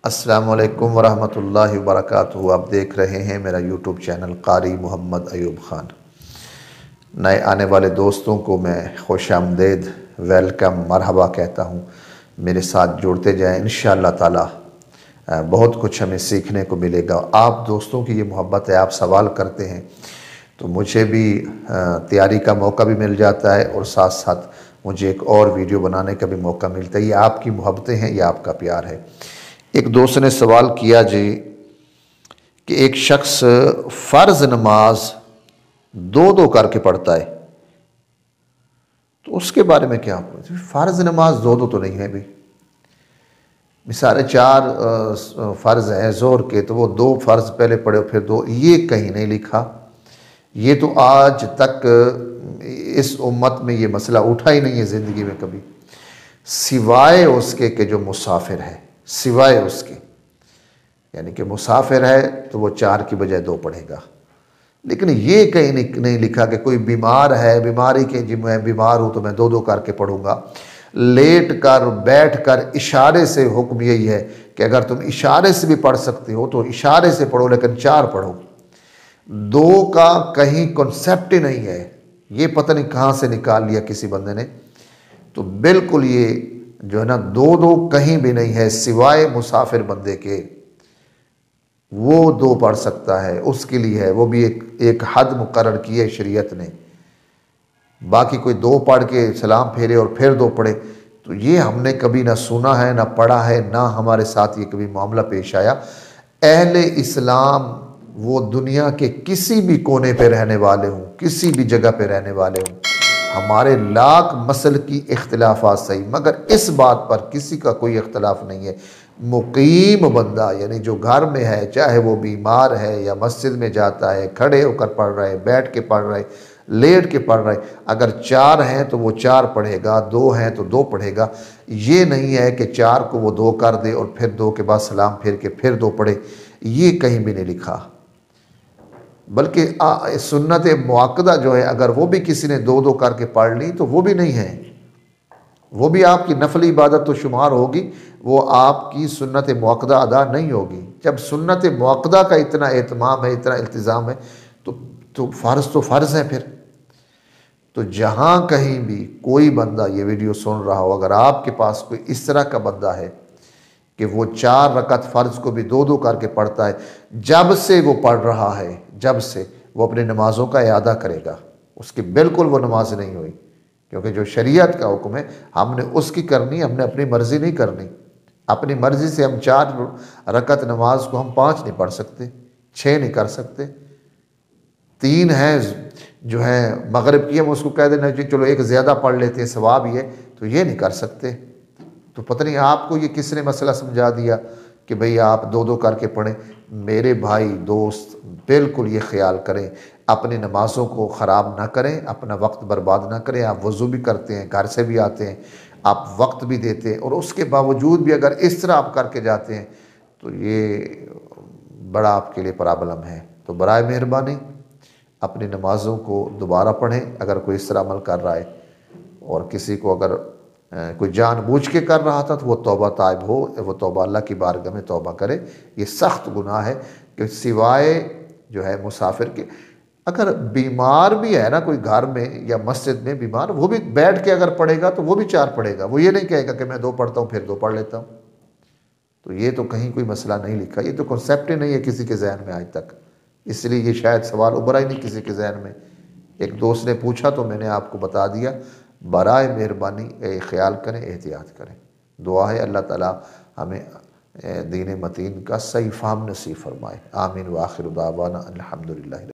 السلام علیکم ورحمۃ اللہ وبرکاتہ۔ آپ دیکھ رہے ہیں میرا یوٹیوب چینل قاری محمد ایوب خان۔ نئے آنے والے دوستوں کو میں خوش آمدید، ویلکم، مرحبا کہتا ہوں۔ میرے ساتھ جڑتے جائیں، انشاءاللہ تعالی بہت کچھ ہمیں سیکھنے کو ملے گا۔ آپ دوستوں کی یہ محبت ہے، آپ سوال کرتے ہیں تو مجھے بھی تیاری کا موقع بھی مل جاتا ہے، اور ساتھ ساتھ مجھے ایک اور ویڈیو بنانے کا بھی موقع ملتا ہے۔ یہ آپ کی محبتیں ہیں، یہ آپ کا پیار ہے۔ ایک دوست نے سوال کیا جی کہ ایک شخص فرض نماز دو کر کے پڑھتا ہے، تو اس کے بارے میں کیا آپ کو؟ فرض نماز دو تو نہیں ہے بھی، مثال 4 فرض ہیں ظہر کے، تو وہ 2 فرض پہلے پڑھے پھر 2، یہ کہیں نہیں لکھا۔ یہ تو آج تک اس امت میں یہ مسئلہ اٹھا ہی نہیں ہے زندگی میں کبھی، سوائے اس کے کہ جو مسافر ہے، سوائے اس کے، یعنی کہ مسافر ہے تو وہ 4 کی بجائے 2 پڑھے گا۔ لیکن یہ کہیں نہیں لکھا کہ کوئی بیمار ہے، بیماری کے جی میں بیمار ہوں تو میں 2 کر کے پڑھوں گا۔ لیٹ کر بیٹھ کر اشارے سے حکم یہی ہے کہ اگر تم اشارے سے بھی پڑھ سکتے ہو تو اشارے سے پڑھو، لیکن 4 پڑھو۔ 2 کا کہیں کنسیپٹ ہی نہیں ہے، یہ پتہ نہیں کہاں سے نکال لیا کسی بندے نے۔ تو بالکل یہ جو ہے نا 2 کہیں بھی نہیں ہے، سوائے مسافر بندے کے، وہ 2 پڑھ سکتا ہے، اس کے لیے ہے، وہ بھی ایک حد مقرر کی ہے شریعت نے۔ باقی کوئی 2 پڑھ کے سلام پھیرے اور پھر 2 پڑھے، تو یہ ہم نے کبھی نہ سنا ہے، نہ پڑھا ہے، نہ ہمارے ساتھ یہ کبھی معاملہ پیش آیا۔ اہل اسلام وہ دنیا کے کسی بھی کونے پہ رہنے والے ہوں، کسی بھی جگہ پہ رہنے والے ہوں، ہمارے لاکھ مسل کی اختلافات صحیح، مگر اس بات پر کسی کا کوئی اختلاف نہیں ہے، مقیم بندہ یعنی جو گھر میں ہے، چاہے وہ بیمار ہے یا مسجد میں جاتا ہے، کھڑے ہو کر پڑھ رہا ہے، بیٹھ کے پڑھ رہا ہے، لیٹ کے پڑھ رہا ہے، اگر 4 ہیں تو وہ 4 پڑھے گا، 2 ہیں تو 2 پڑھے گا۔ یہ نہیں ہے کہ 4 کو وہ 2 کر دے اور پھر 2 کے بعد سلام پھیر کے پھر 2 پڑھے، یہ کہیں بھی نہیں لکھا۔ بلکہ سنت مؤکدہ جو ہے، اگر وہ بھی کسی نے 2 کر کے پڑھ لی تو وہ بھی نہیں ہے، وہ بھی آپ کی نفلی عبادت تو شمار ہوگی، وہ آپ کی سنت مؤکدہ ادا نہیں ہوگی۔ جب سنت مؤکدہ کا اتنا اہتمام ہے، اتنا التزام ہے، تو فرض ہیں پھر۔ تو جہاں کہیں بھی کوئی بندہ یہ ویڈیو سن رہا ہو، اگر آپ کے پاس کوئی اس طرح کا بندہ ہے کہ وہ 4 رکعت فرض کو بھی 2 کر کے پڑھتا ہے، جب سے وہ پڑھ رہا ہے، جب سے وہ اپنی نمازوں کا اعادہ کرے گا، اس کی بالکل وہ نماز نہیں ہوئی، کیونکہ جو شریعت کا حکم ہے ہم نے اس کی کرنی، ہم نے اپنی مرضی نہیں کرنی۔ اپنی مرضی سے ہم 4 رکعت نماز کو ہم 5 نہیں پڑھ سکتے، 6 نہیں کر سکتے۔ 3 ہیں جو ہیں مغرب کی، ہم اس کو کہہ دینا کہ چلو ایک زیادہ پڑھ لیتے ہیں، ثواب ہی ہے، تو یہ نہیں کر سکتے۔ تو پتہ نہیں آپ کو یہ کس نے مسئلہ سمجھا دیا کہ بھئی آپ 2 کر کے پڑھیں۔ میرے بھائی دوست بالکل یہ خیال کریں، اپنی نمازوں کو خراب نہ کریں، اپنا وقت برباد نہ کریں۔ آپ وضو بھی کرتے ہیں، گھر سے بھی آتے ہیں، آپ وقت بھی دیتے ہیں، اور اس کے باوجود بھی اگر اس طرح آپ کر کے جاتے ہیں تو یہ بڑا آپ کے لیے پرابلم ہے۔ تو برائے مہربانی اپنی نمازوں کو دوبارہ پڑھیں اگر کوئی اس طرح عمل کر رہا ہے، اور کسی کو اگر کوئی جان بوجھ کے کر رہا تھا تو وہ توبہ طائب ہو، وہ توبہ اللہ کی بارگاہ میں توبہ کرے۔ یہ سخت گناہ ہے کہ سوائے جو ہے مسافر کے، اگر بیمار بھی ہے نا کوئی گھر میں یا مسجد میں بیمار، وہ بھی بیٹھ کے اگر پڑھے گا تو وہ بھی 4 پڑھے گا، وہ یہ نہیں کہے گا کہ میں 2 پڑھتا ہوں پھر 2 پڑھ لیتا ہوں۔ تو یہ تو کہیں کوئی مسئلہ نہیں لکھا، یہ تو کنسیپٹ ہی نہیں ہے کسی کے ذہن میں آج تک، اس لیے یہ شاید سوال ابھرا ہی نہیں کسی کے ذہن میں۔ ایک دوست نے پوچھا تو میں نے آپ کو بتا دیا۔ برائے مہربانی خیال کریں، احتیاط کریں۔ دعا ہے اللہ تعالی ہمیں دین متین کا صحیح فہم نصیب فرمائے۔ آمین وآخر دعوانا الحمدللہ۔